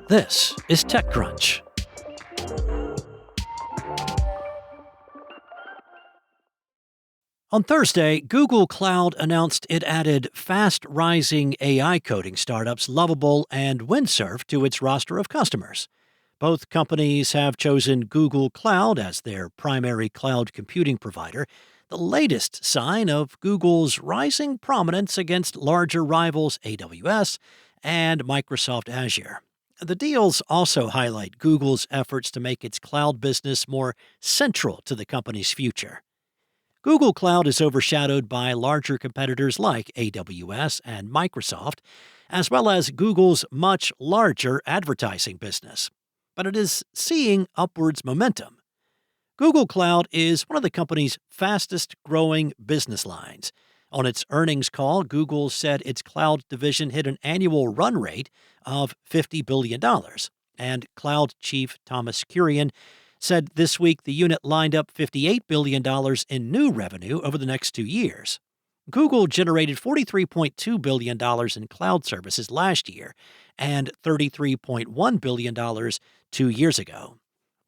This is TechCrunch. On Thursday, Google Cloud announced it added fast-rising AI coding startups Lovable and Windsurf to its roster of customers. Both companies have chosen Google Cloud as their primary cloud computing provider, the latest sign of Google's rising prominence against larger rivals AWS and Microsoft Azure. The deals also highlight Google's efforts to make its cloud business more central to the company's future. Google Cloud is overshadowed by larger competitors like AWS and Microsoft, as well as Google's much larger advertising business. But it is seeing upwards momentum. Google Cloud is one of the company's fastest growing business lines. On its earnings call, Google said its cloud division hit an annual run rate of $50 billion, and cloud chief Thomas Kurian said this week the unit lined up $58 billion in new revenue over the next 2 years. Google generated $43.2 billion in cloud services last year and $33.1 billion 2 years ago.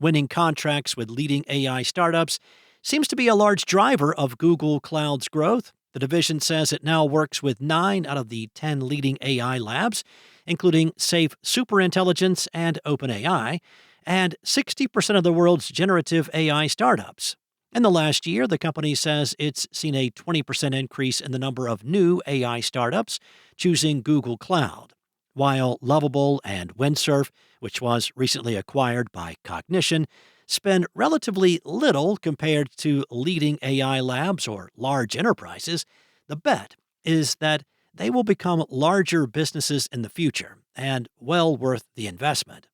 Winning contracts with leading AI startups seems to be a large driver of Google Cloud's growth. The division says it now works with 9 out of the 10 leading AI labs, including Safe Superintelligence and OpenAI, and 60% of the world's generative AI startups. In the last year, the company says it's seen a 20% increase in the number of new AI startups choosing Google Cloud, while Lovable and Windsurf, which was recently acquired by Cognition, spend relatively little compared to leading AI labs or large enterprises. The bet is that they will become larger businesses in the future and well worth the investment.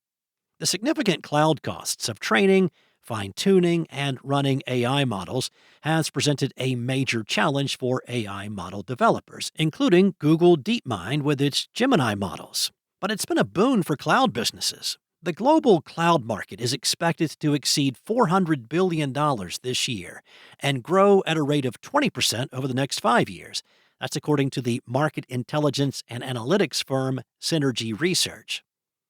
The significant cloud costs of training, fine-tuning, and running AI models has presented a major challenge for AI model developers, including Google DeepMind with its Gemini models. But it's been a boon for cloud businesses. The global cloud market is expected to exceed $400 billion this year and grow at a rate of 20% over the next 5 years. That's according to the market intelligence and analytics firm Synergy Research.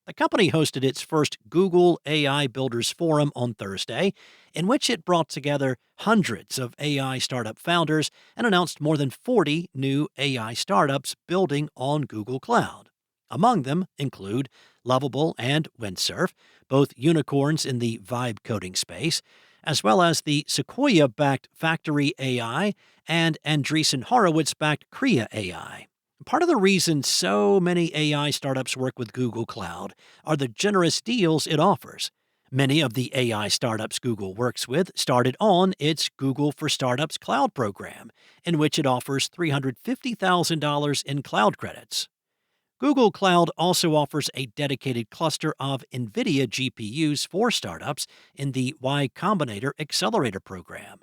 The company hosted its first Google AI Builders Forum on Thursday, in which it brought together hundreds of AI startup founders and announced more than 40 new AI startups building on Google Cloud. Among them include Lovable and Windsurf, both unicorns in the vibe coding space, as well as the Sequoia-backed Factory AI and Andreessen Horowitz-backed Krea AI. Part of the reason so many AI startups work with Google Cloud are the generous deals it offers. Many of the AI startups Google works with started on its Google for Startups Cloud program, in which it offers $350,000 in cloud credits. Google Cloud also offers a dedicated cluster of NVIDIA GPUs for startups in the Y Combinator Accelerator program.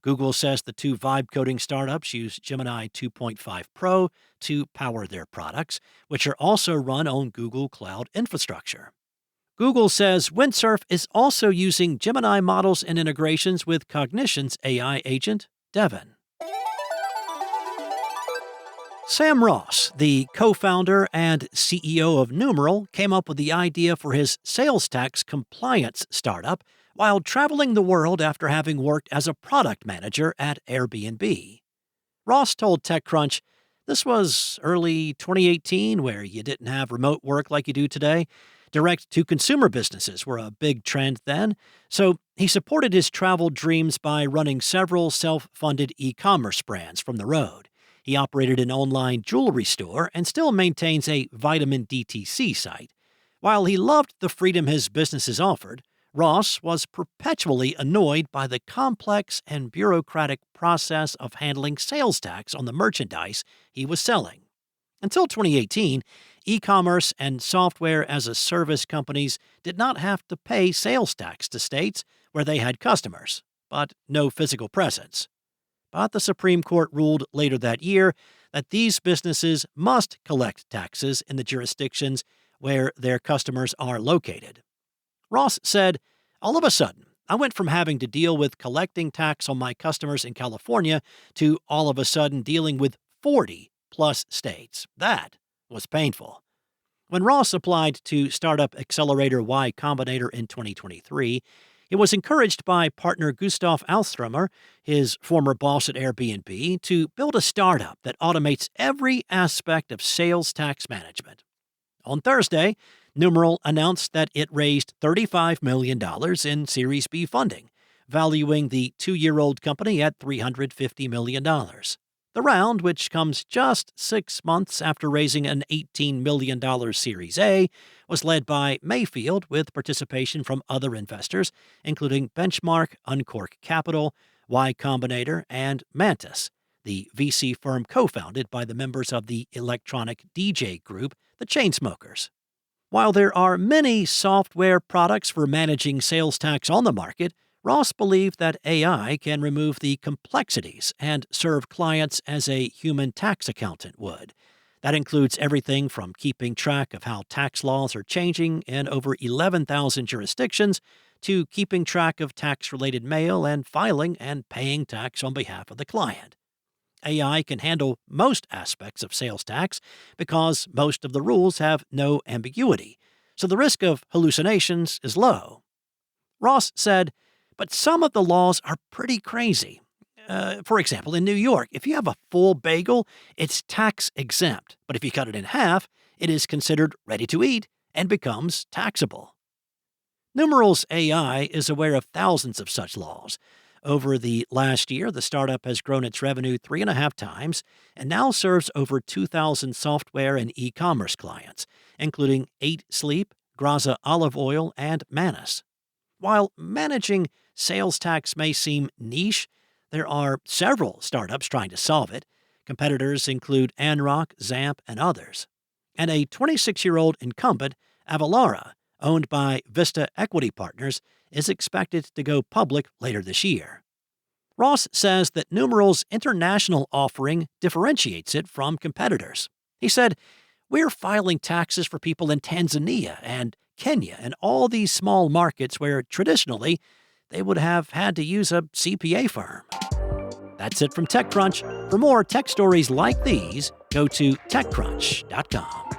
Google says the 2 vibe coding startups use Gemini 2.5 Pro to power their products, which are also run on Google Cloud infrastructure. Google says Windsurf is also using Gemini models and integrations with Cognition's AI agent, Devin. Sam Ross, the co-founder and CEO of Numeral, came up with the idea for his sales tax compliance startup while traveling the world after having worked as a product manager at Airbnb. Ross told TechCrunch, "This was early 2018, where you didn't have remote work like you do today. Direct-to-consumer businesses were a big trend then, so he supported his travel dreams by running several self-funded e-commerce brands from the road. He operated an online jewelry store and still maintains a vitamin DTC site. While he loved the freedom his businesses offered, Ross was perpetually annoyed by the complex and bureaucratic process of handling sales tax on the merchandise he was selling. Until 2018, e-commerce and software-as-a-service companies did not have to pay sales tax to states where they had customers, but no physical presence. But the Supreme Court ruled later that year that these businesses must collect taxes in the jurisdictions where their customers are located. Ross said, "All of a sudden, I went from having to deal with collecting tax on my customers in California to all of a sudden dealing with 40 plus states. That was painful." When Ross applied to startup accelerator Y Combinator in 2023, he was encouraged by partner Gustav Alstromer, his former boss at Airbnb, to build a startup that automates every aspect of sales tax management. On Thursday, Numeral announced that it raised $35 million in Series B funding, valuing the two-year-old company at $350 million. The round, which comes just 6 months after raising an $18 million Series A, was led by Mayfield with participation from other investors, including Benchmark, Uncork Capital, Y Combinator, and Mantis, the VC firm co-founded by the members of the electronic DJ group, the Chainsmokers. While there are many software products for managing sales tax on the market, Ross believed that AI can remove the complexities and serve clients as a human tax accountant would. That includes everything from keeping track of how tax laws are changing in over 11,000 jurisdictions to keeping track of tax-related mail and filing and paying tax on behalf of the client. AI can handle most aspects of sales tax because most of the rules have no ambiguity, so the risk of hallucinations is low. Ross said, but some of the laws are pretty crazy. For example, in New York, if you have a full bagel, it's tax exempt, but if you cut it in half, it is considered ready to eat and becomes taxable. Numeral's AI is aware of thousands of such laws. Over the last year, the startup has grown its revenue 3.5 times and now serves over 2,000 software and e-commerce clients, including 8 Sleep, Graza Olive Oil, and Manus. While managing sales tax may seem niche, there are several startups trying to solve it. Competitors include Anrock, Zamp, and others. And a 26-year-old incumbent, Avalara, owned by Vista Equity Partners, is expected to go public later this year. Ross says that Numeral's international offering differentiates it from competitors. He said, "We're filing taxes for people in Tanzania and Kenya and all these small markets where traditionally they would have had to use a CPA firm." That's it from TechCrunch. For more tech stories like these, go to TechCrunch.com.